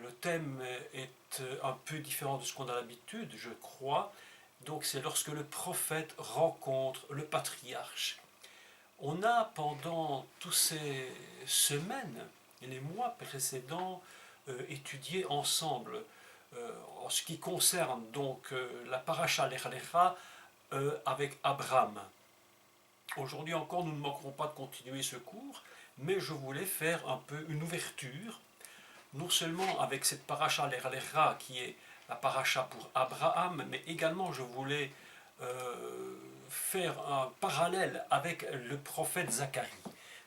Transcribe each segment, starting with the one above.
Le thème est un peu différent de ce qu'on a l'habitude, je crois. Donc c'est lorsque le prophète rencontre le patriarche. On a pendant toutes ces semaines et les mois précédents étudié ensemble en ce qui concerne donc la paracha Lech Lecha avec Abraham. Aujourd'hui encore, nous ne manquerons pas de continuer ce cours, mais je voulais faire un peu une ouverture, non seulement avec cette paracha Lech Lecha qui est la paracha pour Abraham, mais également je voulais faire un parallèle avec le prophète Zacharie.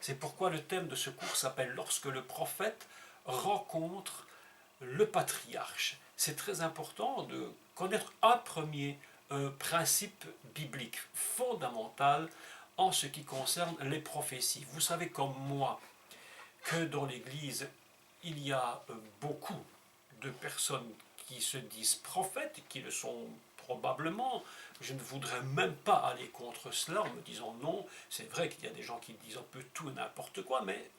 C'est pourquoi le thème de ce cours s'appelle Lorsque le prophète rencontre le patriarche. C'est très important de connaître un premier principe biblique fondamental en ce qui concerne les prophéties. Vous savez comme moi que dans l'Église, il y a beaucoup de personnes qui se disent prophètes, qui le sont probablement. Je ne voudrais même pas aller contre cela en me disant non, c'est vrai qu'il y a des gens qui disent un peu tout et n'importe quoi, mais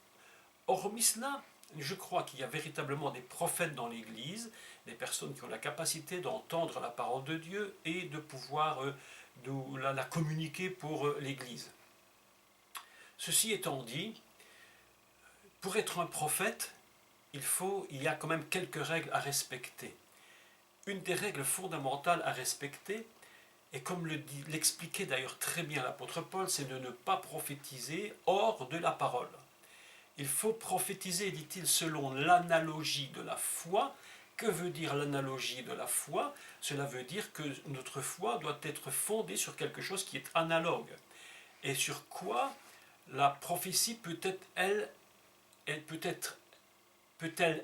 hormis cela, je crois qu'il y a véritablement des prophètes dans l'Église, des personnes qui ont la capacité d'entendre la parole de Dieu et de pouvoir la communiquer pour l'Église. Ceci étant dit, pour être un prophète, il y a quand même quelques règles à respecter. Une des règles fondamentales à respecter, et comme l'expliquait d'ailleurs très bien l'apôtre Paul, c'est de ne pas prophétiser hors de la parole. Il faut prophétiser, dit-il, selon l'analogie de la foi. Que veut dire l'analogie de la foi? Cela veut dire que notre foi doit être fondée sur quelque chose qui est analogue. Et sur quoi la prophétie peut-elle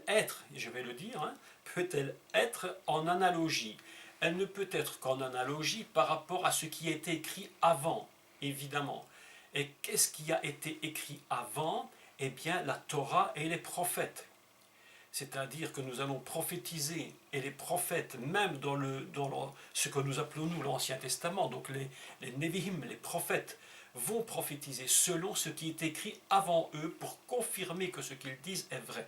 être, et je vais le dire, peut-elle être en analogie? Elle ne peut être qu'en analogie par rapport à ce qui a été écrit avant, évidemment. Et qu'est-ce qui a été écrit avant? Eh bien, la Torah et les prophètes. C'est-à-dire que nous allons prophétiser, et les prophètes, même dans ce que nous appelons nous l'Ancien Testament, donc les Nevi'im, les prophètes, vont prophétiser selon ce qui est écrit avant eux pour confirmer que ce qu'ils disent est vrai.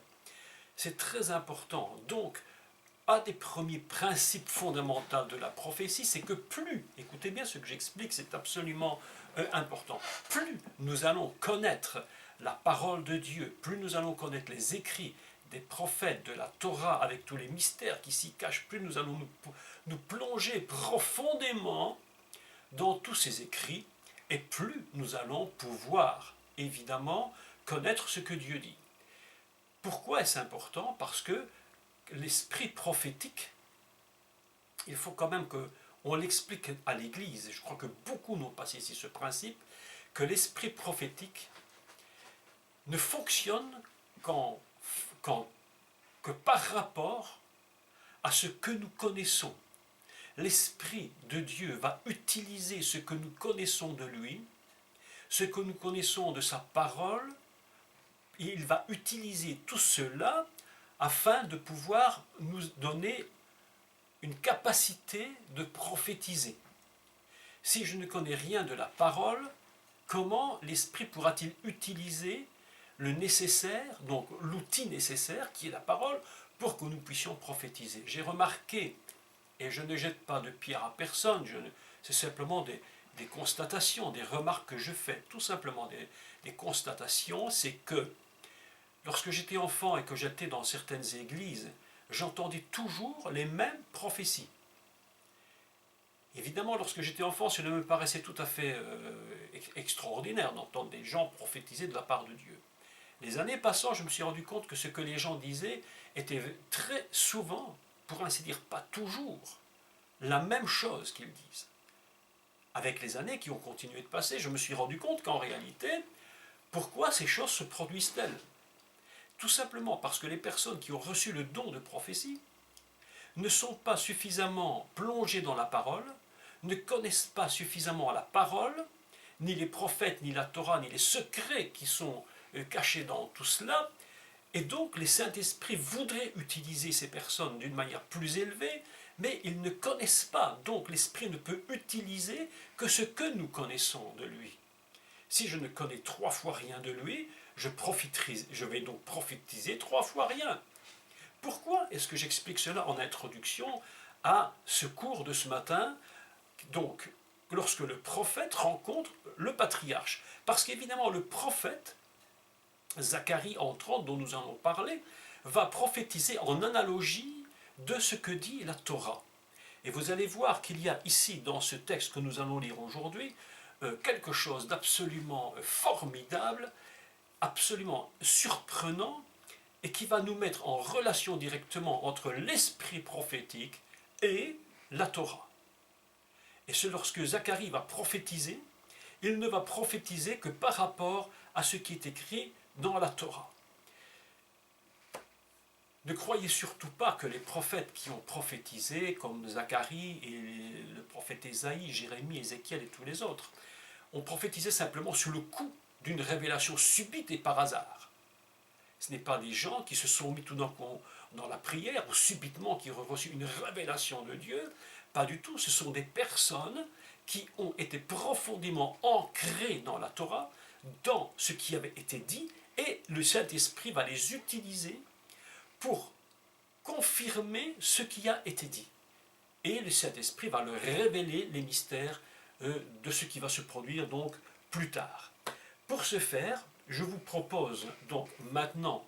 C'est très important. Donc, un des premiers principes fondamentaux de la prophétie, c'est que plus, écoutez bien ce que j'explique, c'est absolument important, plus nous allons connaître la parole de Dieu, plus nous allons connaître les écrits des prophètes, de la Torah, avec tous les mystères qui s'y cachent, plus nous allons nous plonger profondément dans tous ces écrits, et plus nous allons pouvoir, évidemment, connaître ce que Dieu dit. Pourquoi est-ce important? Parce que l'esprit prophétique, il faut quand même qu'on l'explique à l'Église, et je crois que beaucoup n'ont pas saisi ce principe, que l'esprit prophétique ne fonctionne que par rapport à ce que nous connaissons. L'Esprit de Dieu va utiliser ce que nous connaissons de lui, ce que nous connaissons de sa parole, et il va utiliser tout cela afin de pouvoir nous donner une capacité de prophétiser. Si je ne connais rien de la parole, comment l'Esprit pourra-t-il utiliser le nécessaire, donc l'outil nécessaire qui est la parole, pour que nous puissions prophétiser? J'ai remarqué, et je ne jette pas de pierre à personne, c'est simplement des constatations, des remarques que je fais, tout simplement des constatations, c'est que lorsque j'étais enfant et que j'étais dans certaines églises, j'entendais toujours les mêmes prophéties. Évidemment, lorsque j'étais enfant, cela me paraissait tout à fait extraordinaire d'entendre des gens prophétiser de la part de Dieu. Les années passant, je me suis rendu compte que ce que les gens disaient était très souvent, pour ainsi dire pas toujours, la même chose qu'ils disent. Avec les années qui ont continué de passer, je me suis rendu compte qu'en réalité, pourquoi ces choses se produisent-elles? Tout simplement parce que les personnes qui ont reçu le don de prophétie ne sont pas suffisamment plongées dans la parole, ne connaissent pas suffisamment la parole, ni les prophètes, ni la Torah, ni les secrets qui sont cachés dans tout cela, et donc les Saint-Esprits voudraient utiliser ces personnes d'une manière plus élevée, mais ils ne connaissent pas, donc l'Esprit ne peut utiliser que ce que nous connaissons de lui. Si je ne connais 3 fois rien de lui, je vais donc prophétiser 3 fois rien. Pourquoi est-ce que j'explique cela en introduction à ce cours de ce matin? Donc, lorsque le prophète rencontre le patriarche. Parce qu'évidemment, le prophète, Zacharie en 30, dont nous allons parler, va prophétiser en analogie de ce que dit la Torah. Et vous allez voir qu'il y a ici, dans ce texte que nous allons lire aujourd'hui, quelque chose d'absolument formidable, absolument surprenant, et qui va nous mettre en relation directement entre l'esprit prophétique et la Torah. Et c'est lorsque Zacharie va prophétiser, il ne va prophétiser que par rapport à ce qui est écrit dans la Torah. Ne croyez surtout pas que les prophètes qui ont prophétisé, comme Zacharie et le prophète Ésaïe, Jérémie, Ézéchiel et tous les autres, ont prophétisé simplement sous le coup d'une révélation subite et par hasard. Ce n'est pas des gens qui se sont mis tout d'un coup dans la prière ou subitement qui ont reçu une révélation de Dieu. Pas du tout, ce sont des personnes qui ont été profondément ancrées dans la Torah, dans ce qui avait été dit, et le Saint-Esprit va les utiliser pour confirmer ce qui a été dit. Et le Saint-Esprit va leur révéler les mystères de ce qui va se produire donc plus tard. Pour ce faire, je vous propose donc maintenant,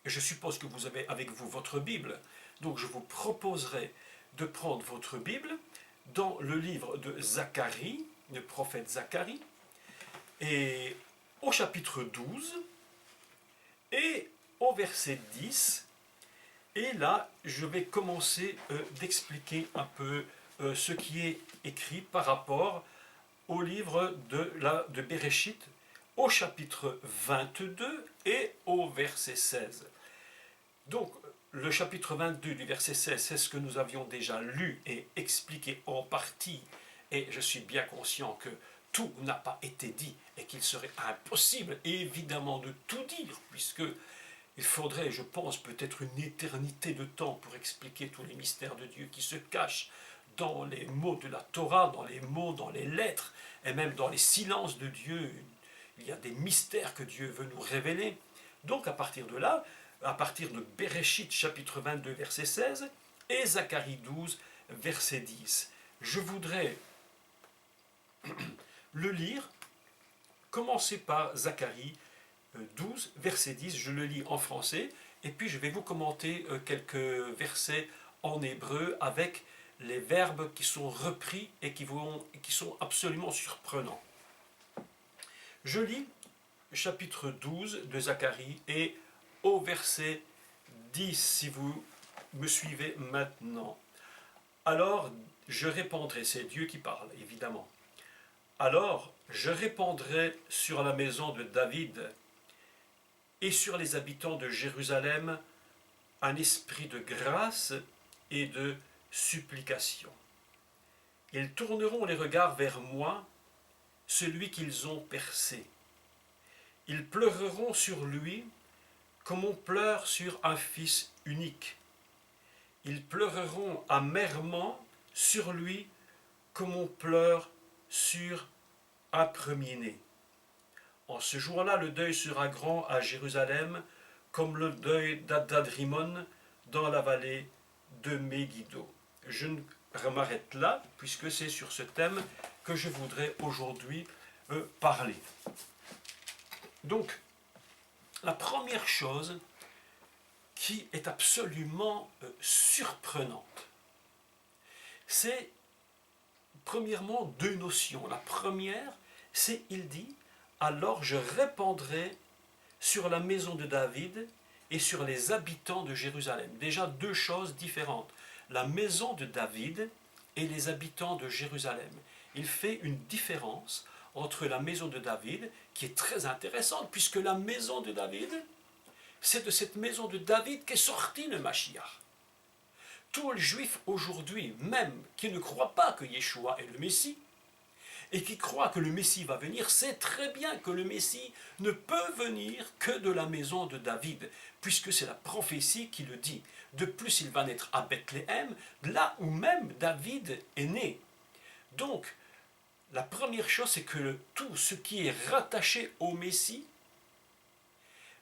et je suppose que vous avez avec vous votre Bible, donc je vous proposerai de prendre votre Bible dans le livre de Zacharie, le prophète Zacharie, et au chapitre 12, et au verset 10, et là, je vais commencer d'expliquer un peu ce qui est écrit par rapport au livre de Béréchit, au chapitre 22 et au verset 16. Donc, le chapitre 22 du verset 16, c'est ce que nous avions déjà lu et expliqué en partie, et je suis bien conscient que tout n'a pas été dit et qu'il serait impossible, évidemment, de tout dire, puisque il faudrait, je pense, peut-être une éternité de temps pour expliquer tous les mystères de Dieu qui se cachent dans les mots de la Torah, dans les mots, dans les lettres, et même dans les silences de Dieu. Il y a des mystères que Dieu veut nous révéler. Donc à partir de là, à partir de Béréchit chapitre 22 verset 16 et Zacharie 12 verset 10, je voudrais le lire, commencer par Zacharie 12 verset 10, je le lis en français, et puis je vais vous commenter quelques versets en hébreu avec les verbes qui sont repris et qui sont absolument surprenants. Je lis chapitre 12 de Zacharie et au verset 10, si vous me suivez maintenant. Alors je répondrai, c'est Dieu qui parle évidemment. Alors je répandrai sur la maison de David et sur les habitants de Jérusalem un esprit de grâce et de supplication. Ils tourneront les regards vers moi, celui qu'ils ont percé. Ils pleureront sur lui comme on pleure sur un fils unique. Ils pleureront amèrement sur lui comme on pleure sur un premier-né. En ce jour-là, le deuil sera grand à Jérusalem, comme le deuil d'Adrimon dans la vallée de Megiddo. Je m'arrête là, puisque c'est sur ce thème que je voudrais aujourd'hui parler. Donc, la première chose qui est absolument surprenante, c'est premièrement deux notions. La première, c'est, il dit, alors je répandrai sur la maison de David et sur les habitants de Jérusalem. Déjà deux choses différentes. La maison de David et les habitants de Jérusalem. Il fait une différence entre la maison de David, qui est très intéressante, puisque la maison de David, c'est de cette maison de David qu'est sorti le Mashiach. Tous les Juifs aujourd'hui, même qui ne croient pas que Yeshua est le Messie, et qui croient que le Messie va venir, sait très bien que le Messie ne peut venir que de la maison de David, puisque c'est la prophétie qui le dit. De plus, il va naître à Bethléem, là où même David est né. Donc, la première chose, c'est que tout ce qui est rattaché au Messie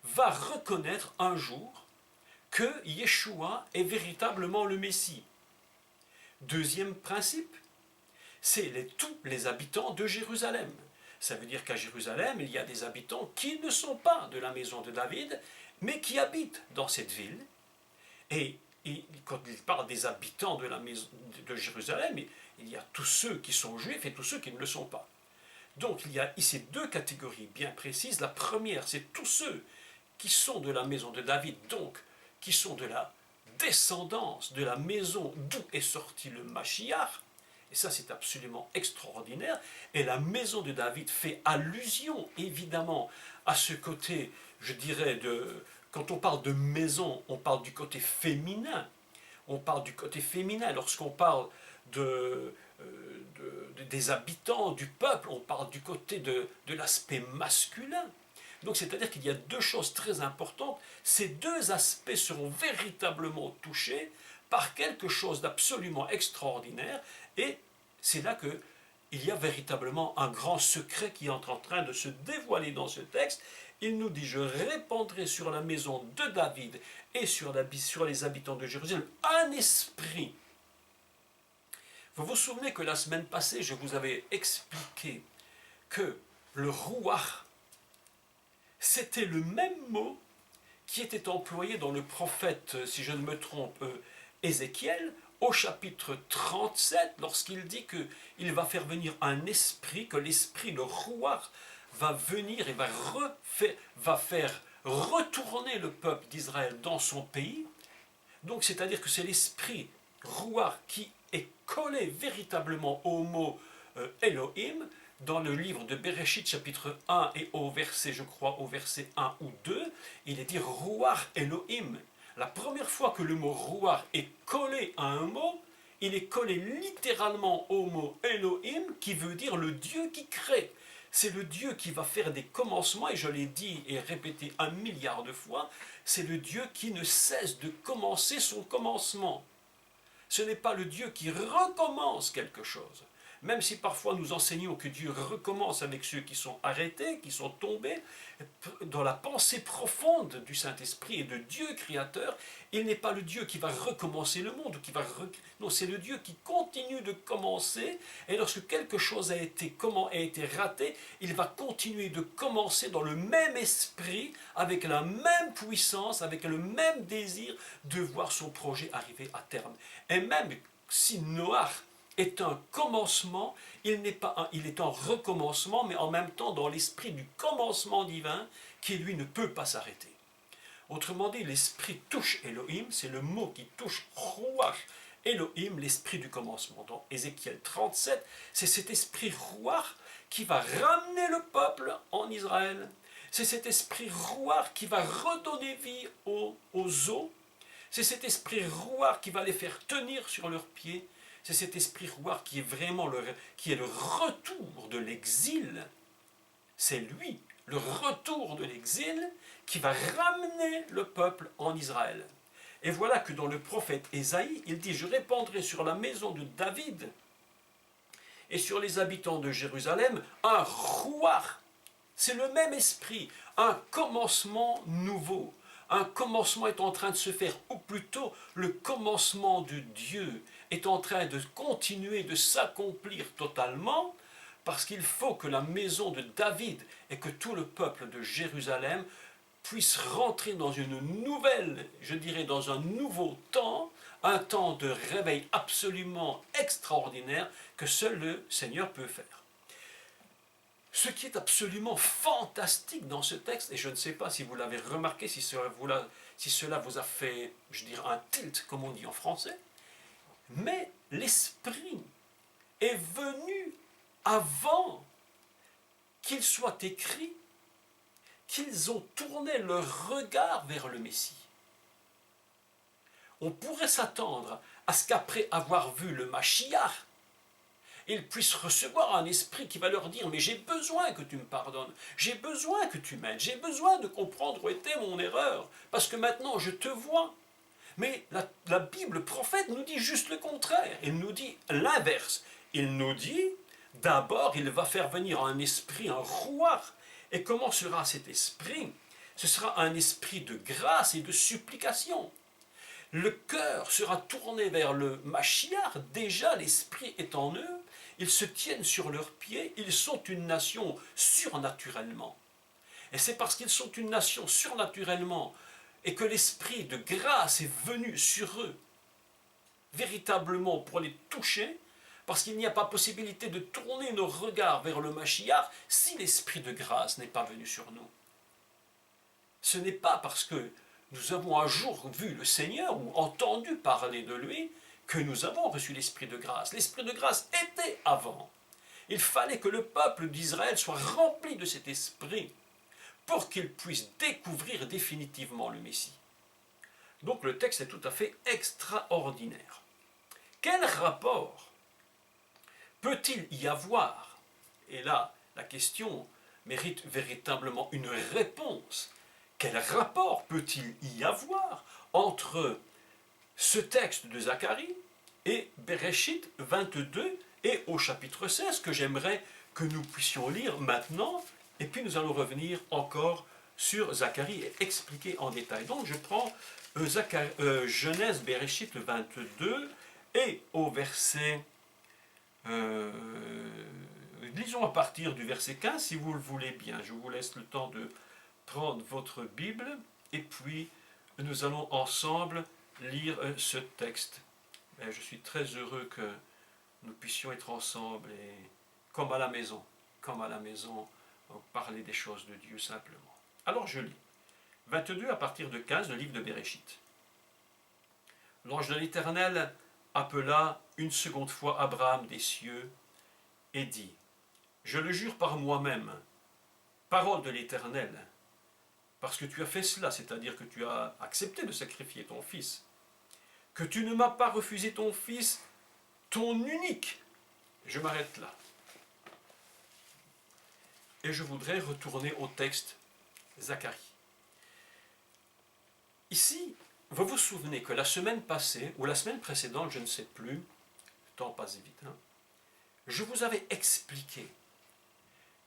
va reconnaître un jour que Yeshua est véritablement le Messie. Deuxième principe, c'est tous les habitants de Jérusalem. Ça veut dire qu'à Jérusalem, il y a des habitants qui ne sont pas de la maison de David, mais qui habitent dans cette ville. Et quand il parle des habitants de la maison de Jérusalem, il y a tous ceux qui sont juifs et tous ceux qui ne le sont pas. Donc il y a ici deux catégories bien précises. La première, c'est tous ceux qui sont de la maison de David, donc qui sont de la descendance de la maison d'où est sorti le Mashiach. Et ça, c'est absolument extraordinaire. Et la maison de David fait allusion, évidemment, à ce côté, je dirais, quand on parle de maison, on parle du côté féminin. On parle du côté féminin. Lorsqu'on parle des habitants, du peuple, on parle du côté de l'aspect masculin. Donc, c'est-à-dire qu'il y a deux choses très importantes. Ces deux aspects seront véritablement touchés par quelque chose d'absolument extraordinaire, et c'est là qu'il y a véritablement un grand secret qui est en train de se dévoiler dans ce texte. Il nous dit: je répandrai sur la maison de David et sur les habitants de Jérusalem un esprit. Vous vous souvenez que la semaine passée, je vous avais expliqué que le Ruach, c'était le même mot qui était employé dans le prophète, si je ne me trompe, Ézéchiel, au chapitre 37, lorsqu'il dit qu'il va faire venir un esprit, que l'esprit, le Ruach, va venir et va faire retourner le peuple d'Israël dans son pays. Donc c'est-à-dire que c'est l'esprit Ruach qui est collé véritablement au mot Elohim. Dans le livre de Bereshit, chapitre 1, et au verset, je crois, au verset 1 ou 2, il est dit Ruach Elohim. La première fois que le mot Ruach est collé à un mot, il est collé littéralement au mot Elohim, qui veut dire le Dieu qui crée. C'est le Dieu qui va faire des commencements, et je l'ai dit et répété 1 milliard de fois, c'est le Dieu qui ne cesse de commencer son commencement. Ce n'est pas le Dieu qui recommence quelque chose. Même si parfois nous enseignons que Dieu recommence avec ceux qui sont arrêtés, qui sont tombés, dans la pensée profonde du Saint-Esprit et de Dieu créateur, il n'est pas le Dieu qui va recommencer le monde, non, c'est le Dieu qui continue de commencer, et lorsque quelque chose a été raté, il va continuer de commencer dans le même esprit, avec la même puissance, avec le même désir de voir son projet arriver à terme. Et même si Noach est un commencement, il est un recommencement, mais en même temps dans l'esprit du commencement divin qui lui ne peut pas s'arrêter. Autrement dit, l'esprit touche Elohim, c'est le mot qui touche Ruach Elohim, l'esprit du commencement. Dans Ézéchiel 37, c'est cet esprit Ruach qui va ramener le peuple en Israël. C'est cet esprit Ruach qui va redonner vie aux eaux. C'est cet esprit Ruach qui va les faire tenir sur leurs pieds. C'est cet esprit Ruach qui est vraiment le retour de l'exil. C'est lui, le retour de l'exil, qui va ramener le peuple en Israël. Et voilà que dans le prophète Ésaïe, il dit: je répandrai sur la maison de David et sur les habitants de Jérusalem un Ruach. C'est le même esprit, un commencement nouveau. Un commencement est en train de se faire, ou plutôt le commencement de Dieu est en train de continuer de s'accomplir totalement, parce qu'il faut que la maison de David et que tout le peuple de Jérusalem puisse rentrer dans une nouvelle, je dirais dans un nouveau temps, un temps de réveil absolument extraordinaire que seul le Seigneur peut faire. Ce qui est absolument fantastique dans ce texte, et je ne sais pas si vous l'avez remarqué, si cela vous a fait, je dirais, un tilt, comme on dit en français, mais l'Esprit est venu avant qu'il soit écrit qu'ils ont tourné leur regard vers le Messie. On pourrait s'attendre à ce qu'après avoir vu le Mashiach, ils puissent recevoir un esprit qui va leur dire: mais j'ai besoin que tu me pardonnes, j'ai besoin que tu m'aides, j'ai besoin de comprendre où était mon erreur, parce que maintenant je te vois. Mais la Bible, le prophète, nous dit juste le contraire. Il nous dit l'inverse. Il nous dit, d'abord, il va faire venir un esprit, un Ruach. Et comment sera cet esprit? Ce sera un esprit de grâce et de supplication. le cœur sera tourné vers le Mashiach, déjà l'esprit est en eux, ils se tiennent sur leurs pieds, ils sont une nation surnaturellement. Et c'est parce qu'ils sont une nation surnaturellement et que l'esprit de grâce est venu sur eux, véritablement pour les toucher, parce qu'il n'y a pas possibilité de tourner nos regards vers le Mashiach si l'esprit de grâce n'est pas venu sur nous. Ce n'est pas parce que nous avons un jour vu le Seigneur ou entendu parler de lui que nous avons reçu l'esprit de grâce. L'esprit de grâce était avant. Il fallait que le peuple d'Israël soit rempli de cet esprit pour qu'il puisse découvrir définitivement le Messie. Donc le texte est tout à fait extraordinaire. Quel rapport peut-il y avoir? Et là, la question mérite véritablement une réponse. Quel rapport peut-il y avoir entre ce texte de Zacharie et Bereshit 22 et au chapitre 16 que j'aimerais que nous puissions lire maintenant, et puis nous allons revenir encore sur Zacharie et expliquer en détail. Donc je prends Genèse Bereshit 22 et au verset, lisons à partir du verset 15 si vous le voulez bien. Je vous laisse le temps de prendre votre Bible et puis nous allons ensemble lire ce texte. Je suis très heureux que nous puissions être ensemble et comme à la maison, parler des choses de Dieu simplement. Alors je lis 22 à partir de 15, le livre de Bereshit. L'ange de l'Éternel appela une seconde fois Abraham des cieux et dit: Je le jure par moi-même, parole de l'Éternel, parce que tu as fait cela, c'est-à-dire que tu as accepté de sacrifier ton fils, que tu ne m'as pas refusé ton fils, ton unique. Je m'arrête là. Et je voudrais retourner au texte Zacharie. Ici, vous vous souvenez que la semaine passée, ou la semaine précédente, je ne sais plus, le temps passe vite, je vous avais expliqué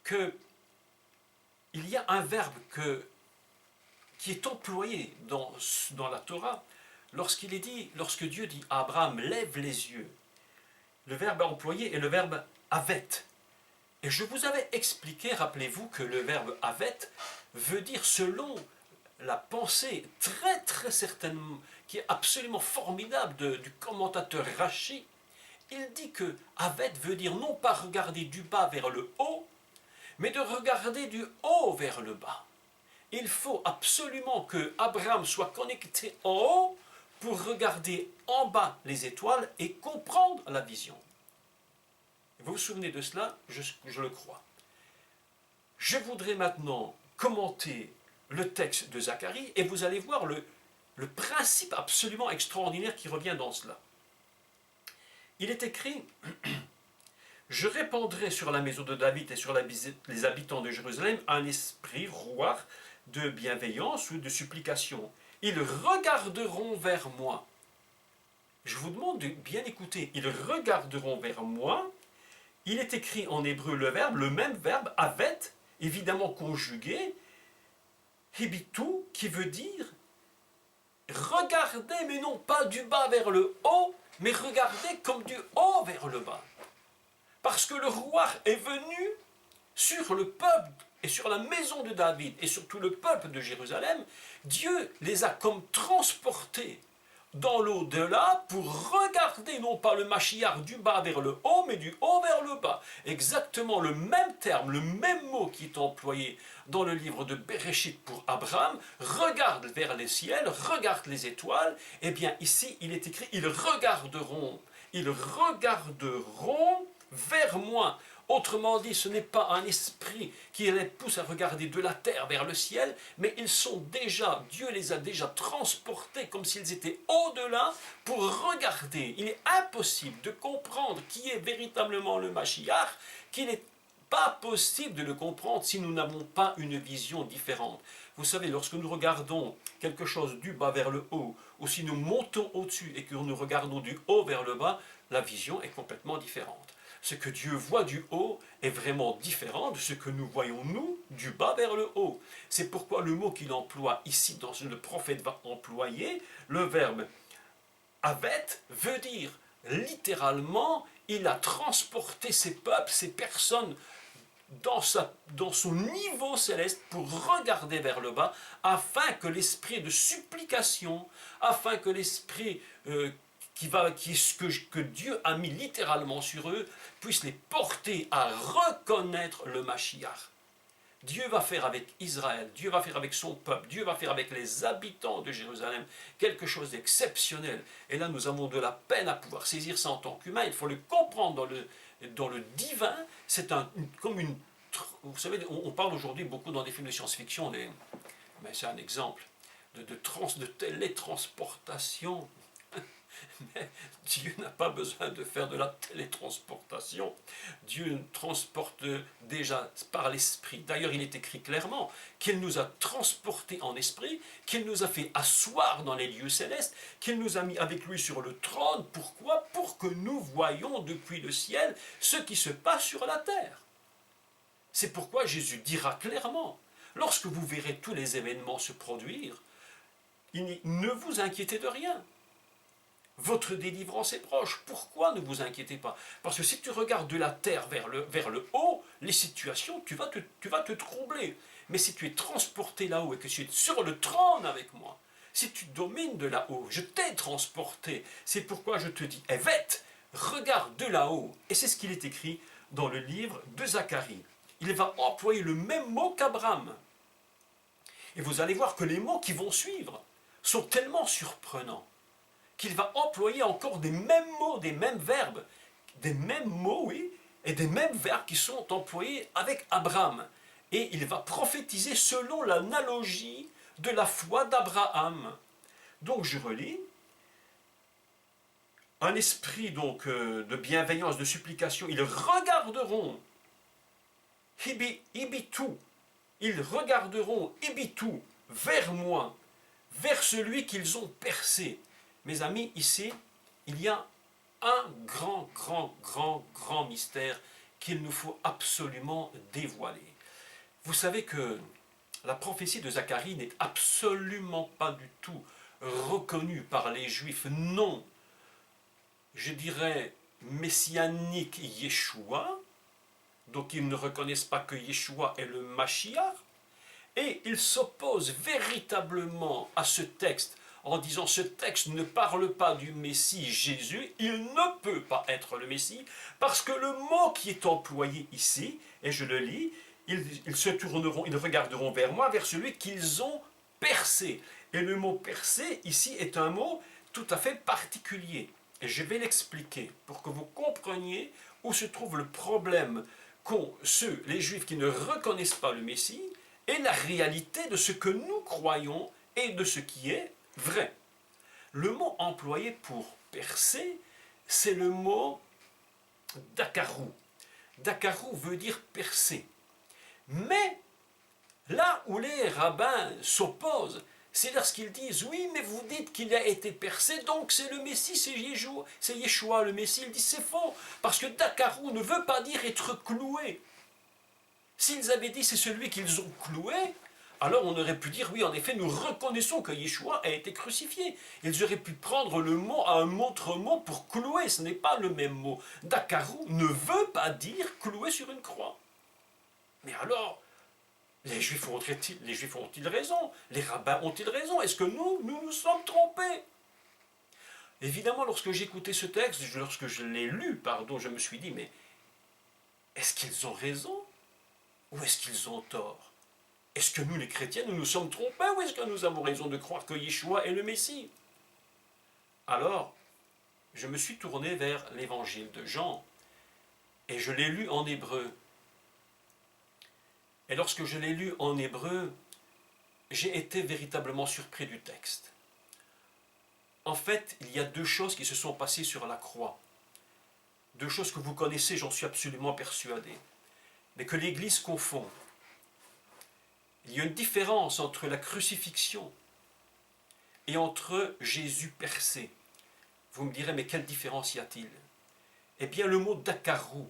que il y a un verbe qui est employé dans la Torah lorsque Dieu dit à Abraham, lève les yeux. Le verbe employé est le verbe avet. Et je vous avais expliqué, rappelez-vous, que le verbe avet veut dire selon la pensée très très certainement, qui est absolument formidable du commentateur Rashi. Il dit que avet veut dire non pas regarder du bas vers le haut, mais de regarder du haut vers le bas. Il faut absolument que Abraham soit connecté en haut pour regarder en bas les étoiles et comprendre la vision. Vous vous souvenez de cela? Je le crois. Je voudrais maintenant commenter le texte de Zacharie et vous allez voir le principe absolument extraordinaire qui revient dans cela. Il est écrit: Je répandrai sur la maison de David et sur les habitants de Jérusalem un esprit roi de bienveillance ou de supplication. Ils regarderont vers moi. Je vous demande de bien écouter. Ils regarderont vers moi. Il est écrit en hébreu le même verbe, avet, évidemment conjugué, hibitu, qui veut dire regarder, mais non pas du bas vers le haut, mais regarder comme du haut vers le bas. Parce que le roi est venu sur le peuple et sur la maison de David et sur tout le peuple de Jérusalem. Dieu les a comme transportés dans l'au-delà pour regarder non pas le Mashiach du bas vers le haut, mais du haut vers le bas. Exactement le même terme, le même mot qui est employé dans le livre de Bereshit pour Abraham, regarde vers les ciels, regarde les étoiles. Eh bien ici, il est écrit, ils regarderont vers moi. Autrement dit, ce n'est pas un esprit qui les pousse à regarder de la terre vers le ciel, mais Dieu les a déjà transportés comme s'ils étaient au-delà pour regarder. Il est impossible de comprendre qui est véritablement le Mashiach, qu'il n'est pas possible de le comprendre si nous n'avons pas une vision différente. Vous savez, lorsque nous regardons quelque chose du bas vers le haut, ou si nous montons au-dessus et que nous regardons du haut vers le bas, la vision est complètement différente. Ce que Dieu voit du haut est vraiment différent de ce que nous voyons, nous, du bas vers le haut. C'est pourquoi le mot qu'il emploie ici, le prophète va employer, le verbe Avet veut dire littéralement, il a transporté ses peuples, ses personnes dans son niveau céleste pour regarder vers le bas, afin que l'esprit de supplication, afin que l'esprit que Dieu a mis littéralement sur eux, puisse les porter à reconnaître le Mashiach. Dieu va faire avec Israël, Dieu va faire avec son peuple, Dieu va faire avec les habitants de Jérusalem quelque chose d'exceptionnel. Et là, nous avons de la peine à pouvoir saisir ça en tant qu'humain. Il faut le comprendre dans le divin. C'est comme une... Vous savez, on parle aujourd'hui beaucoup dans des films de science-fiction, mais c'est un exemple, de télétransportation. Mais Dieu n'a pas besoin de faire de la télétransportation. Dieu transporte déjà par l'esprit. D'ailleurs, il est écrit clairement qu'il nous a transportés en esprit, qu'il nous a fait asseoir dans les lieux célestes, qu'il nous a mis avec lui sur le trône. Pourquoi? Pour que nous voyions depuis le ciel ce qui se passe sur la terre. C'est pourquoi Jésus dira clairement, lorsque vous verrez tous les événements se produire, ne vous inquiétez de rien. Votre délivrance est proche. Pourquoi ne vous inquiétez pas? Parce que si tu regardes de la terre vers le haut, les situations, tu vas te troubler. Mais si tu es transporté là-haut et que tu es sur le trône avec moi, si tu domines de là-haut, je t'ai transporté. C'est pourquoi je te dis, Evet, regarde de là-haut. Et c'est ce qu'il est écrit dans le livre de Zacharie. Il va employer le même mot qu'Abraham. Et vous allez voir que les mots qui vont suivre sont tellement surprenants qu'il va employer encore des mêmes mots, des mêmes verbes, des mêmes mots, oui, et des mêmes verbes qui sont employés avec Abraham. Et il va prophétiser selon l'analogie de la foi d'Abraham. Donc je relis. Un esprit donc de bienveillance, de supplication, ils regarderont, ibitu, ils regarderont, ibitu, vers moi, vers celui qu'ils ont percé. Mes amis, ici, il y a un grand mystère qu'il nous faut absolument dévoiler. Vous savez que la prophétie de Zacharie n'est absolument pas du tout reconnue par les Juifs, non, je dirais messianique Yeshua, donc ils ne reconnaissent pas que Yeshua est le Mashiach, et ils s'opposent véritablement à ce texte en disant ce texte ne parle pas du Messie Jésus, il ne peut pas être le Messie, parce que le mot qui est employé ici, et je le lis, ils se tourneront, ils regarderont vers moi, vers celui qu'ils ont percé. Et le mot percé ici est un mot tout à fait particulier. Et je vais l'expliquer pour que vous compreniez où se trouve le problème qu'ont les Juifs qui ne reconnaissent pas le Messie et la réalité de ce que nous croyons et de ce qui est vrai. Le mot employé pour percer, c'est le mot dakarou. Dakarou veut dire percer. Mais là où les rabbins s'opposent, c'est lorsqu'ils disent oui, mais vous dites qu'il a été percé, donc c'est le Messie, c'est Yeshua le Messie. Ils disent c'est faux, parce que dakarou ne veut pas dire être cloué. S'ils avaient dit c'est celui qu'ils ont cloué, alors on aurait pu dire oui, en effet, nous reconnaissons que Yeshua a été crucifié. Ils auraient pu prendre le mot à un autre mot pour clouer, ce n'est pas le même mot. Dakarou ne veut pas dire clouer sur une croix. Mais alors, les Juifs ont-ils raison? Les rabbins ont-ils raison? Est-ce que nous sommes trompés? Évidemment, lorsque j'écoutais ce texte, lorsque je l'ai lu, je me suis dit, mais est-ce qu'ils ont raison? Ou est-ce qu'ils ont tort? Est-ce que nous, les chrétiens, nous sommes trompés ou est-ce que nous avons raison de croire que Yeshua est le Messie? Alors, je me suis tourné vers l'évangile de Jean et je l'ai lu en hébreu. Et lorsque je l'ai lu en hébreu, j'ai été véritablement surpris du texte. En fait, il y a deux choses qui se sont passées sur la croix. Deux choses que vous connaissez, j'en suis absolument persuadé, mais que l'Église confond. Il y a une différence entre la crucifixion et entre Jésus percé. Vous me direz, mais quelle différence y a-t-il? Eh bien, le mot dakarou,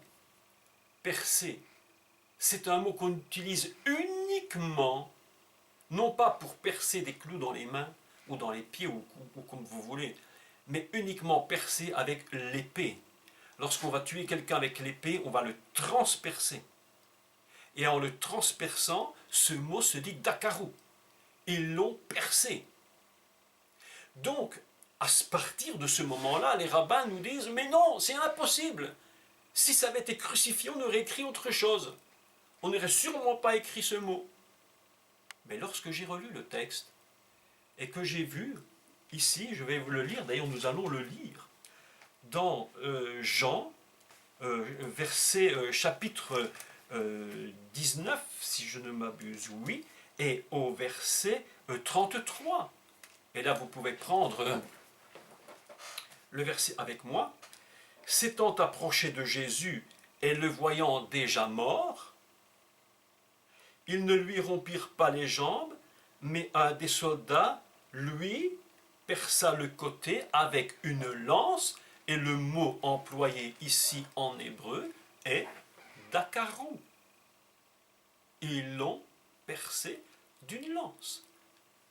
percé, c'est un mot qu'on utilise uniquement, non pas pour percer des clous dans les mains ou dans les pieds ou comme vous voulez, mais uniquement percé avec l'épée. Lorsqu'on va tuer quelqu'un avec l'épée, on va le transpercer. Et en le transperçant, ce mot se dit Dakaru. Ils l'ont percé. Donc, à partir de ce moment-là, les rabbins nous disent, mais non, c'est impossible. Si ça avait été crucifié, on aurait écrit autre chose. On n'aurait sûrement pas écrit ce mot. Mais lorsque j'ai relu le texte, et que j'ai vu, ici, je vais vous le lire, d'ailleurs nous allons le lire, dans Jean, chapitre 19, si je ne m'abuse, oui, et au verset 33. Et là, vous pouvez prendre le verset avec moi. S'étant approché de Jésus et le voyant déjà mort, ils ne lui rompirent pas les jambes, mais un des soldats, lui, perça le côté avec une lance, et le mot employé ici en hébreu est Dakaru. Ils l'ont percé d'une lance.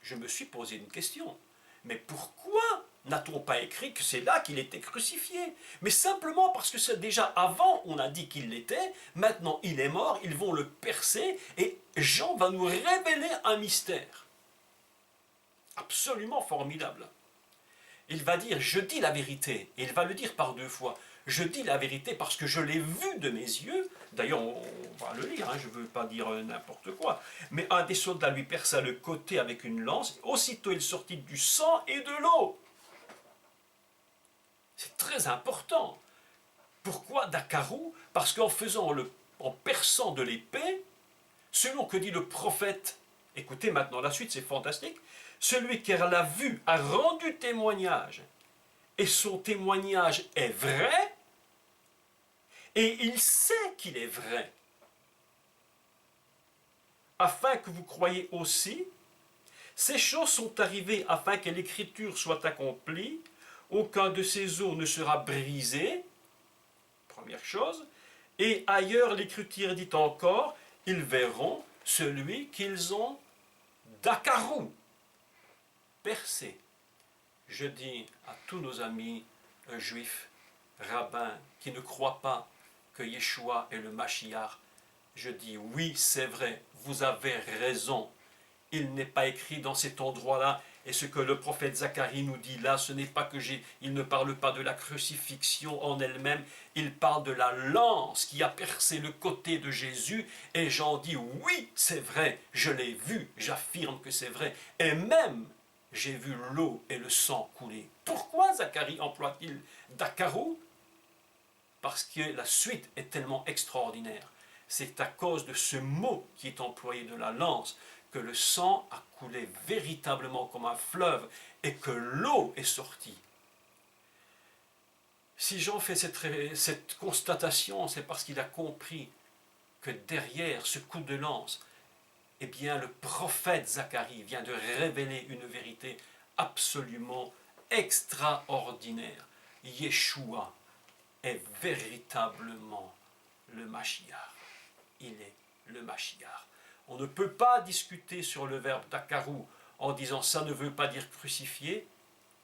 Je me suis posé une question. Mais pourquoi n'a-t-on pas écrit que c'est là qu'il était crucifié? Mais simplement parce que c'est déjà avant, on a dit qu'il l'était, maintenant il est mort, ils vont le percer, et Jean va nous révéler un mystère. Absolument formidable. Il va dire, je dis la vérité, et il va le dire par 2 fois. Je dis la vérité parce que je l'ai vu de mes yeux. D'ailleurs, on va le lire, hein, je ne veux pas dire n'importe quoi. Mais un des soldats lui perça le côté avec une lance. Aussitôt, il sortit du sang et de l'eau. C'est très important. Pourquoi Dakaru? Parce qu'en en perçant de l'épée, selon que dit le prophète, écoutez maintenant la suite, c'est fantastique, celui qui l'a vu a rendu témoignage, et son témoignage est vrai, et il sait qu'il est vrai, afin que vous croyiez aussi. Ces choses sont arrivées afin que l'écriture soit accomplie. Aucun de ces os ne sera brisé, première chose. Et ailleurs, l'écriture dit encore, ils verront celui qu'ils ont Dakaru, percé. Je dis à tous nos amis juifs, rabbins, qui ne croient pas que Yeshua est le Mashiach, je dis oui, c'est vrai, vous avez raison. Il n'est pas écrit dans cet endroit-là, et ce que le prophète Zacharie nous dit là, ce n'est pas que il ne parle pas de la crucifixion en elle-même, il parle de la lance qui a percé le côté de Jésus, et Jean dit oui, c'est vrai, je l'ai vu, j'affirme que c'est vrai, et même j'ai vu l'eau et le sang couler. Pourquoi Zacharie emploie-t-il Dakaru? Parce que la suite est tellement extraordinaire. C'est à cause de ce mot qui est employé, de la lance, que le sang a coulé véritablement comme un fleuve et que l'eau est sortie. Si Jean fait cette constatation, c'est parce qu'il a compris que derrière ce coup de lance, eh bien, le prophète Zacharie vient de révéler une vérité absolument extraordinaire. Yeshua est véritablement le Mashiach. Il est le Mashiach. On ne peut pas discuter sur le verbe Dakaru en disant ça ne veut pas dire crucifié.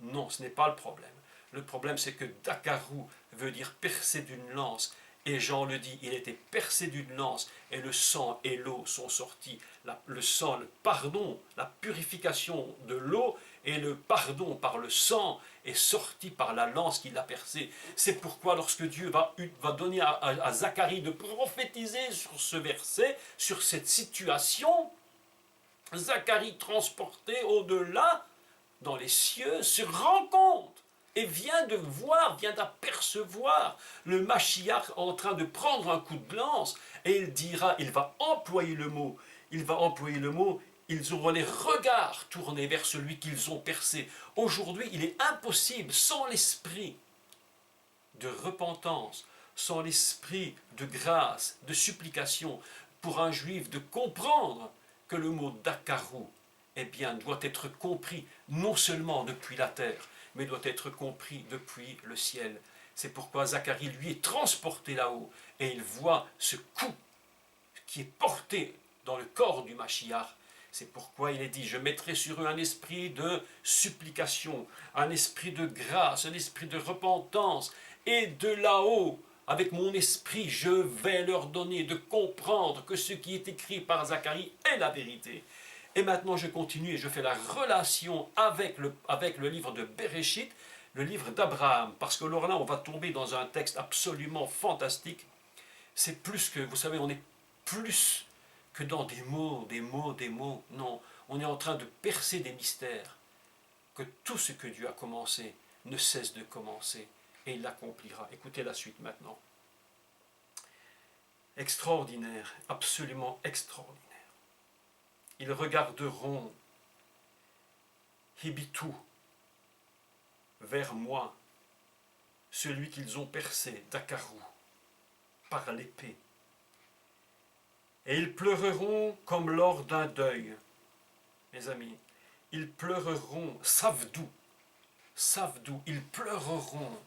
Non, ce n'est pas le problème. Le problème, c'est que Dakaru veut dire percé d'une lance. Et Jean le dit, il était percé d'une lance, et le sang et l'eau sont sortis. Le sang, le pardon, la purification de l'eau, et le pardon par le sang est sorti par la lance qui l'a percé. C'est pourquoi lorsque Dieu va donner à Zacharie de prophétiser sur ce verset, sur cette situation, Zacharie transporté au-delà, dans les cieux, se rend compte et vient de voir, vient d'apercevoir le Mashiach en train de prendre un coup de lance, et il dira, il va employer le mot, ils auront les regards tournés vers celui qu'ils ont percé. Aujourd'hui, il est impossible, sans l'esprit de repentance, sans l'esprit de grâce, de supplication, pour un juif de comprendre que le mot Dakaru, eh bien, doit être compris non seulement depuis la terre, mais doit être compris depuis le ciel. C'est pourquoi Zacharie, lui, est transporté là-haut, et il voit ce coup qui est porté dans le corps du Mashiach, C'est pourquoi il est dit, je mettrai sur eux un esprit de supplication, un esprit de grâce, un esprit de repentance, et de là-haut, avec mon esprit, je vais leur donner de comprendre que ce qui est écrit par Zacharie est la vérité. Et maintenant je continue et je fais la relation avec le livre de Bereshit, le livre d'Abraham, parce que alors là on va tomber dans un texte absolument fantastique. C'est plus que, vous savez, on est plus que dans des mots, des mots, des mots. Non, on est en train de percer des mystères, que tout ce que Dieu a commencé ne cesse de commencer, et il l'accomplira. Écoutez la suite maintenant. Extraordinaire, absolument extraordinaire. Ils regarderont, hibitu, vers moi, celui qu'ils ont percé, Dakarou, par l'épée. Et ils pleureront comme lors d'un deuil. Mes amis, ils pleureront, savdou, ils pleureront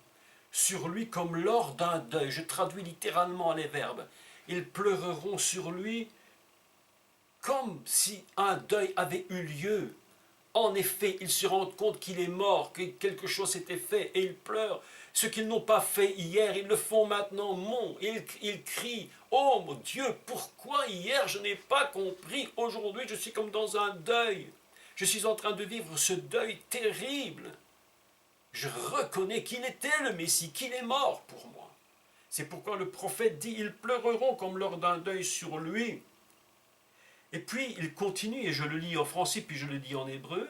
sur lui comme lors d'un deuil. Je traduis littéralement les verbes. Ils pleureront sur lui comme si un deuil avait eu lieu. En effet, ils se rendent compte qu'il est mort, que quelque chose s'était fait, et ils pleurent. Ce qu'ils n'ont pas fait hier, ils le font maintenant. Ils crient, oh mon Dieu, pourquoi hier je n'ai pas compris? Aujourd'hui, je suis comme dans un deuil. Je suis en train de vivre ce deuil terrible. Je reconnais qu'il était le Messie, qu'il est mort pour moi. C'est pourquoi le prophète dit, ils pleureront comme lors d'un deuil sur lui. Et puis il continue, et je le lis en français, puis je le dis en hébreu,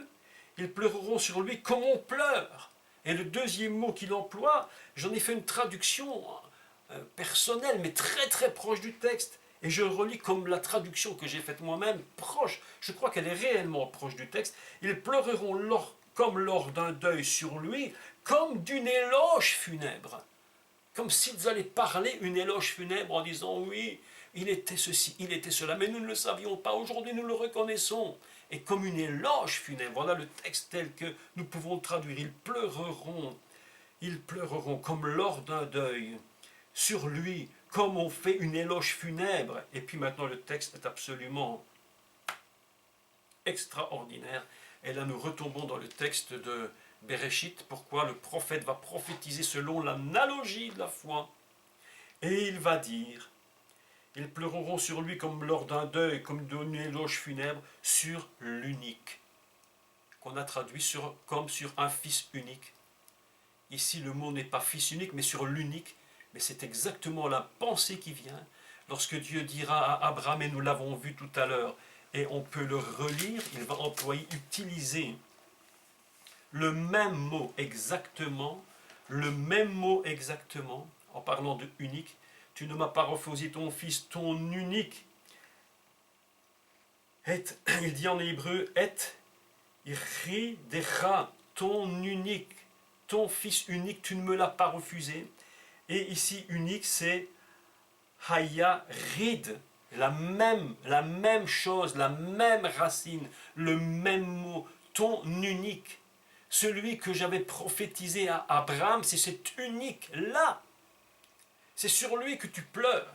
ils pleureront sur lui comme on pleure. Et le deuxième mot qu'il emploie, j'en ai fait une traduction personnelle, mais très très proche du texte. Et je le relis comme la traduction que j'ai faite moi-même, proche. Je crois qu'elle est réellement proche du texte. Ils pleureront comme lors d'un deuil sur lui, comme d'une éloge funèbre. Comme s'ils allaient parler une éloge funèbre en disant oui, il était ceci, il était cela, mais nous ne le savions pas, aujourd'hui nous le reconnaissons. Et comme une éloge funèbre, voilà le texte tel que nous pouvons le traduire, ils pleureront comme lors d'un deuil sur lui, comme on fait une éloge funèbre. Et puis maintenant le texte est absolument extraordinaire. Et là nous retombons dans le texte de Bereshit, pourquoi le prophète va prophétiser selon l'analogie de la foi. Et il va dire, ils pleureront sur lui comme lors d'un deuil, comme d'une éloge funèbre, sur l'unique, qu'on a traduit comme sur un fils unique. Ici, le mot n'est pas fils unique, mais sur l'unique. Mais c'est exactement la pensée qui vient lorsque Dieu dira à Abraham, et nous l'avons vu tout à l'heure, et on peut le relire, il va utiliser le même mot exactement, en parlant de unique. Tu ne m'as pas refusé ton fils, ton unique. Il dit en hébreu, iri decha, ton unique, ton fils unique, tu ne me l'as pas refusé. Et ici, unique, c'est haya rid, la même chose, la même racine, le même mot, ton unique. Celui que j'avais prophétisé à Abraham, c'est cet unique-là. C'est sur lui que tu pleures.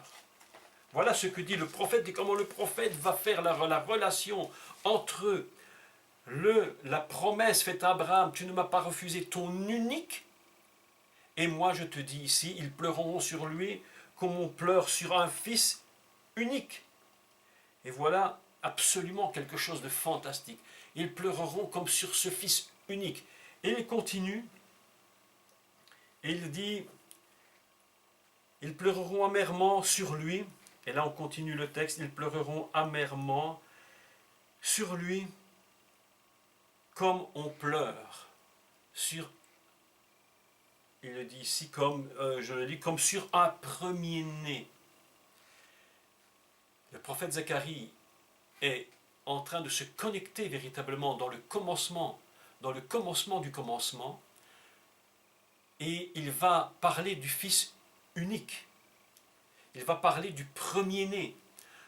Voilà ce que dit le prophète et comment le prophète va faire la relation entre la promesse faite à Abraham, tu ne m'as pas refusé ton unique, et moi je te dis ici, ils pleureront sur lui comme on pleure sur un fils unique. Et voilà absolument quelque chose de fantastique. Ils pleureront comme sur ce fils unique. Et il continue, et il dit, ils pleureront amèrement sur lui, et là on continue le texte, ils pleureront amèrement sur lui, comme on pleure sur, il le dit ici, comme, je le lis, comme sur un premier-né. Le prophète Zacharie est en train de se connecter véritablement dans le commencement du commencement, et il va parler du Fils unique. Il va parler du premier-né.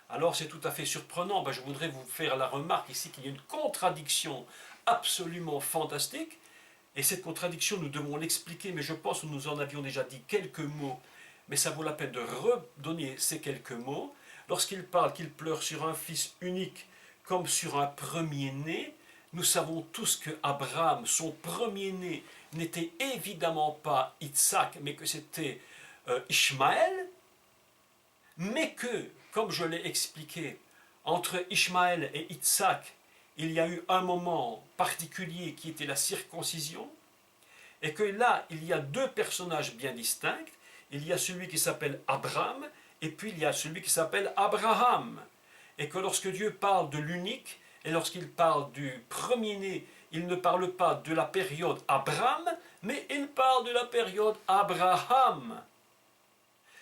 Alors c'est tout à fait surprenant, je voudrais vous faire la remarque ici qu'il y a une contradiction absolument fantastique, et cette contradiction nous devons l'expliquer, mais je pense que nous en avions déjà dit quelques mots, mais ça vaut la peine de redonner ces quelques mots. Lorsqu'il parle qu'il pleure sur un fils unique, comme sur un premier-né. Nous savons tous que Abraham, son premier-né, n'était évidemment pas Isaac, mais que c'était Ishmaël, mais que, comme je l'ai expliqué, entre Ishmaël et Isaac, il y a eu un moment particulier qui était la circoncision, et que là, il y a deux personnages bien distincts. Il y a celui qui s'appelle Abraham, et puis il y a celui qui s'appelle Abraham. Et que lorsque Dieu parle de l'unique, et lorsqu'il parle du premier-né, il ne parle pas de la période Abraham, mais il parle de la période Abraham.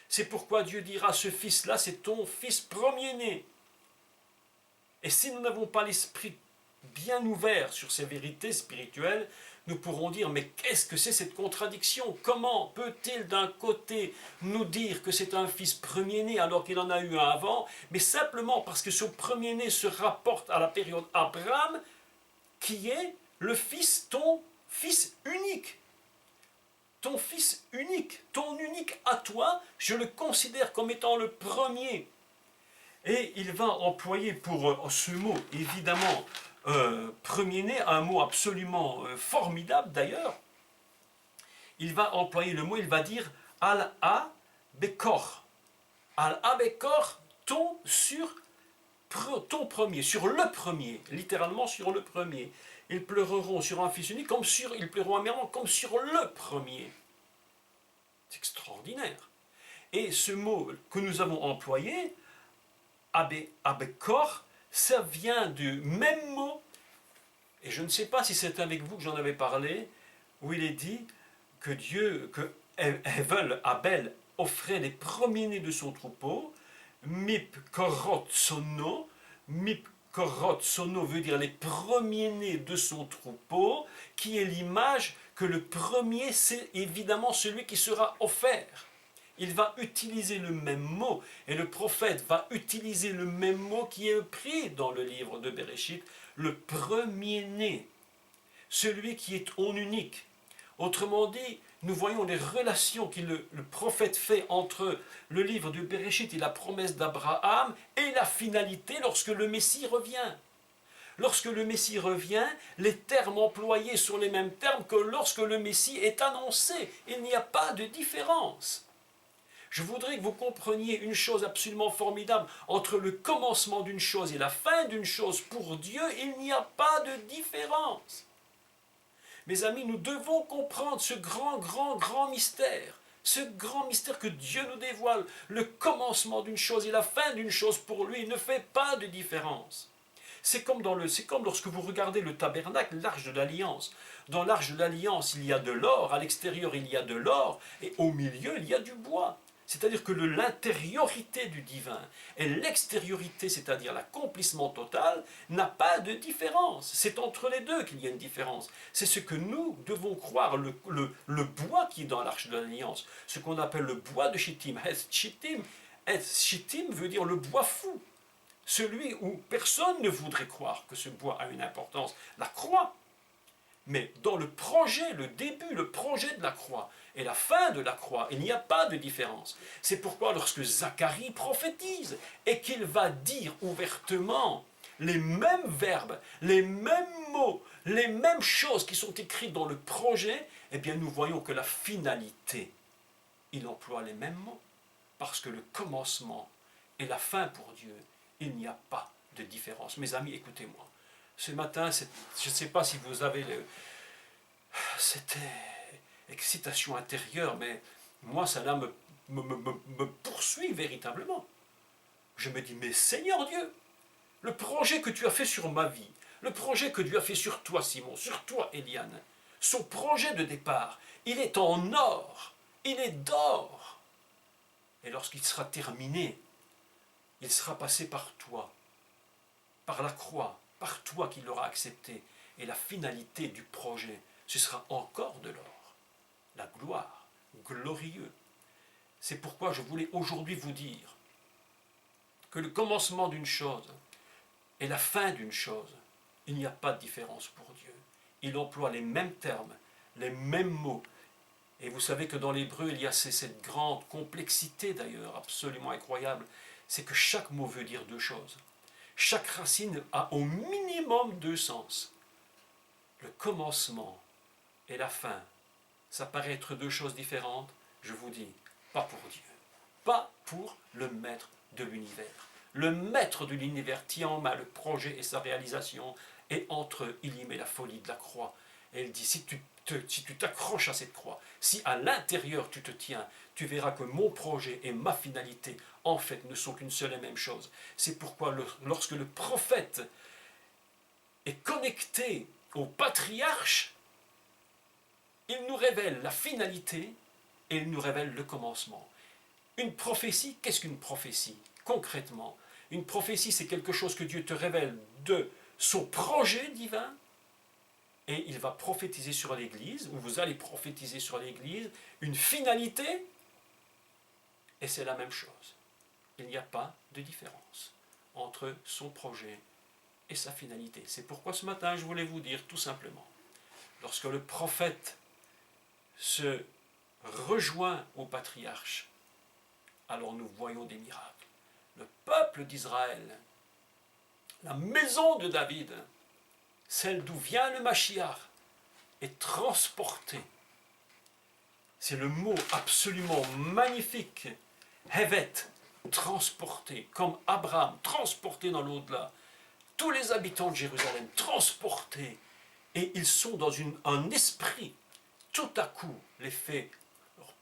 C'est pourquoi Dieu dira, ce fils-là, c'est ton fils premier-né. Et si nous n'avons pas l'esprit bien ouvert sur ces vérités spirituelles, nous pourrons dire, mais qu'est-ce que c'est cette contradiction? Comment peut-il d'un côté nous dire que c'est un fils premier-né alors qu'il en a eu un avant, mais simplement parce que ce premier-né se rapporte à la période Abraham, qui est le fils, ton fils unique. Ton fils unique, ton unique à toi, je le considère comme étant le premier. Et il va employer pour ce mot, évidemment, premier-né, un mot absolument formidable d'ailleurs. Il va employer le mot, il va dire Al-A-Bekor. Al-A-Bekor, ton premier, sur le premier, littéralement sur le premier. Ils pleureront sur un fils unique, ils pleureront amèrement comme sur le premier. C'est extraordinaire. Et ce mot que nous avons employé, Abekor, ça vient du même mot, et je ne sais pas si c'est avec vous que j'en avais parlé, où il est dit que Abel offrait les premiers-nés de son troupeau, Mip Korot Sono, Mip Korot Sono veut dire les premiers-nés de son troupeau, qui est l'image que le premier, c'est évidemment celui qui sera offert. Il va utiliser le même mot, et le prophète va utiliser le même mot qui est pris dans le livre de Bereshit, le premier-né, celui qui est en unique. Autrement dit, nous voyons les relations que le prophète fait entre le livre de Bereshit et la promesse d'Abraham et la finalité lorsque le Messie revient. Lorsque le Messie revient, les termes employés sont les mêmes termes que lorsque le Messie est annoncé. Il n'y a pas de différence. Je voudrais que vous compreniez une chose absolument formidable. Entre le commencement d'une chose et la fin d'une chose, pour Dieu, il n'y a pas de différence. Mes amis, nous devons comprendre ce grand mystère. Ce grand mystère que Dieu nous dévoile. Le commencement d'une chose et la fin d'une chose, pour lui, ne fait pas de différence. C'est comme lorsque vous regardez le tabernacle, l'arche de l'alliance. Dans l'arche de l'alliance, il y a de l'or, à l'extérieur, il y a de l'or, et au milieu, il y a du bois. C'est-à-dire que l'intériorité du divin et l'extériorité, c'est-à-dire l'accomplissement total, n'a pas de différence. C'est entre les deux qu'il y a une différence. C'est ce que nous devons croire, le bois qui est dans l'arche de l'alliance, ce qu'on appelle le bois de Shittim. Shittim veut dire le bois fou, celui où personne ne voudrait croire que ce bois a une importance, la croix. Mais dans le projet, le début, le projet de la croix et la fin de la croix, il n'y a pas de différence. C'est pourquoi lorsque Zacharie prophétise et qu'il va dire ouvertement les mêmes verbes, les mêmes mots, les mêmes choses qui sont écrites dans le projet, eh bien nous voyons que la finalité, il emploie les mêmes mots. Parce que le commencement et la fin pour Dieu, il n'y a pas de différence. Mes amis, écoutez-moi. Ce matin, je ne sais pas si vous avez cette excitation intérieure, mais moi, ça là me poursuit véritablement. Je me dis, mais Seigneur Dieu, le projet que tu as fait sur ma vie, le projet que Dieu a fait sur toi, Simon, sur toi, Eliane, son projet de départ, il est en or, il est d'or. Et lorsqu'il sera terminé, il sera passé par toi, par la croix, par toi qui l'auras accepté. Et la finalité du projet, ce sera encore de l'or. La gloire, glorieux. C'est pourquoi je voulais aujourd'hui vous dire que le commencement d'une chose et la fin d'une chose, il n'y a pas de différence pour Dieu. Il emploie les mêmes termes, les mêmes mots. Et vous savez que dans l'hébreu, il y a cette grande complexité d'ailleurs, absolument incroyable. C'est que chaque mot veut dire deux choses. Chaque racine a au minimum deux sens. Le commencement et la fin, ça paraît être deux choses différentes. Je vous dis, pas pour Dieu, pas pour le maître de l'univers. Le maître de l'univers tient en main le projet et sa réalisation, et entre eux, il y met la folie de la croix. Et il dit, si tu t'accroches à cette croix, si à l'intérieur tu te tiens, tu verras que mon projet et ma finalité, en fait, ne sont qu'une seule et même chose. C'est pourquoi lorsque le prophète est connecté au patriarche, il nous révèle la finalité et il nous révèle le commencement. Une prophétie, qu'est-ce qu'une prophétie? Concrètement, une prophétie, c'est quelque chose que Dieu te révèle de son projet divin, et il va prophétiser sur l'Église, ou vous allez prophétiser sur l'Église, une finalité, et c'est la même chose. Il n'y a pas de différence entre son projet et sa finalité. C'est pourquoi ce matin, je voulais vous dire tout simplement, lorsque le prophète se rejoint au patriarche, alors nous voyons des miracles. Le peuple d'Israël, la maison de David, celle d'où vient le Mashiach, est transportée. C'est le mot absolument magnifique, Hevet, transporté, comme Abraham, transporté dans l'au-delà. Tous les habitants de Jérusalem, transportés, et ils sont dans un esprit, tout à coup,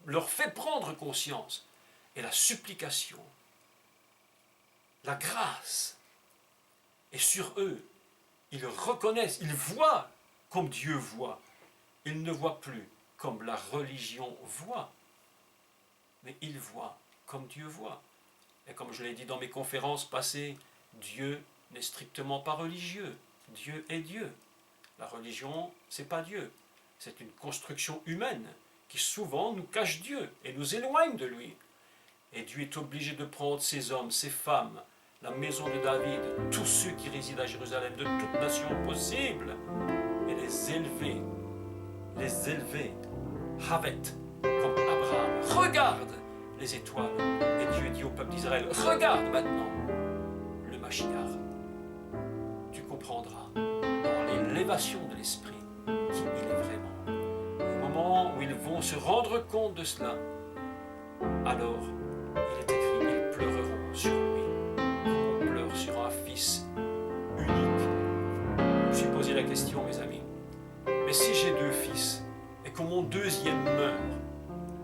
leur fait prendre conscience, et la supplication, la grâce est sur eux. Ils reconnaissent, ils voient comme Dieu voit. Ils ne voient plus comme la religion voit, mais ils voient comme Dieu voit. Et comme je l'ai dit dans mes conférences passées, Dieu n'est strictement pas religieux. Dieu est Dieu. La religion, c'est pas Dieu. C'est une construction humaine qui souvent nous cache Dieu et nous éloigne de lui. Et Dieu est obligé de prendre ces hommes, ces femmes, la maison de David, tous ceux qui résident à Jérusalem, de toute nation possible, et les élever, Havet, comme Abraham. Regarde les étoiles. Et Dieu dit au peuple d'Israël, regarde maintenant le Mashiach. Tu comprendras dans l'élévation de l'esprit qui il est vraiment. Au moment où ils vont se rendre compte de cela, alors il est écrit, ils pleureront sur lui, comme on pleure sur un fils unique. Je me suis posé la question, mes amis, mais si j'ai deux fils et que mon deuxième meurt,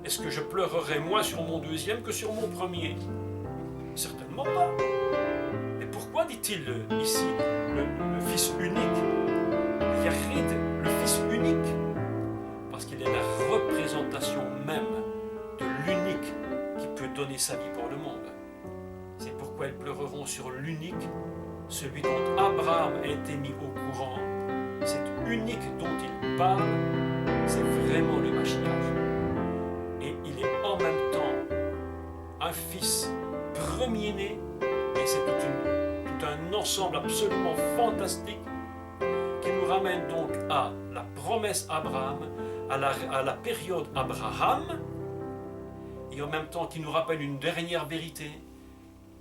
est-ce que je pleurerai moins sur mon deuxième que sur mon premier? Certainement pas. Mais pourquoi dit-il ici le fils unique? Yahrid, le fils unique, parce qu'il est la représentation même de l'unique qui peut donner sa vie pour le monde. C'est pourquoi elles pleureront sur l'unique, celui dont Abraham a été mis au courant. Cet unique dont il parle, c'est vraiment le Mashiach. Et il est en même temps un fils premier-né, et c'est tout un ensemble absolument fantastique qui nous ramène donc à la promesse Abraham, à la période Abraham, et en même temps qui nous rappelle une dernière vérité,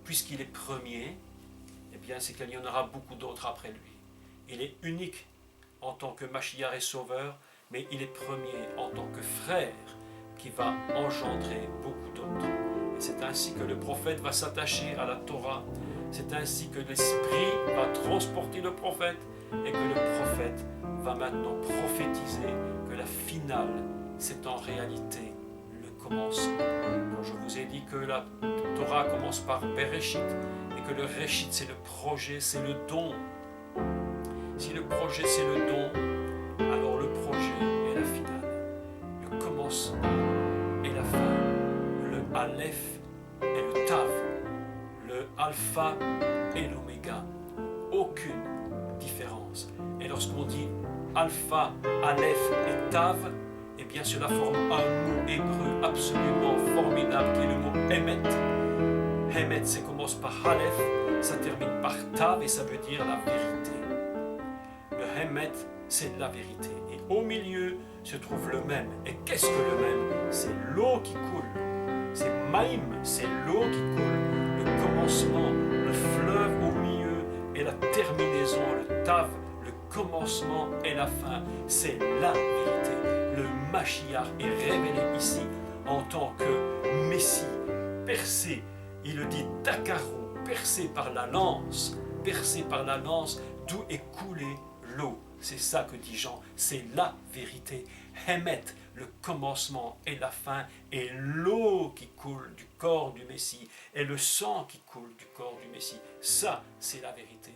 puisqu'il est premier, eh bien c'est qu'il y en aura beaucoup d'autres après lui. Il est unique en tant que Mashiach et sauveur, mais il est premier en tant que frère qui va engendrer beaucoup d'autres. Et c'est ainsi que le prophète va s'attacher à la Torah, c'est ainsi que l'Esprit va transporter le prophète, et que le prophète va maintenant prophétiser que la finale, c'est en réalité le commencement. Quand je vous ai dit que la Torah commence par Bereshit, et que le Réchit, c'est le projet, c'est le don. Si le projet, c'est le don, alors le projet est la finale. Le commencement et la fin. Le Aleph et le Tav. Le Alpha et l'Oméga. Aucune différence. Et lorsqu'on dit Alpha, Aleph et Tav, eh bien cela forme un mot hébreu absolument formidable qui est le mot Emet. Emet, ça commence par Aleph, ça termine par Tav et ça veut dire la vérité. Le Emet, c'est la vérité. Et au milieu se trouve le même. Et qu'est-ce que le même? C'est l'eau qui coule. C'est Maïm, c'est l'eau qui coule. Le commencement, le fleuve au milieu, est la terminaison, le tav, le commencement et la fin. C'est la vérité. Le Mashiach est révélé ici en tant que Messie, percé, il le dit Dakarou, percé par la lance d'où est coulée l'eau. C'est ça que dit Jean, c'est la vérité. Hémet, le commencement et la fin, et l'eau qui coule du corps du Messie, et le sang qui coule du corps du Messie. Ça, c'est la vérité.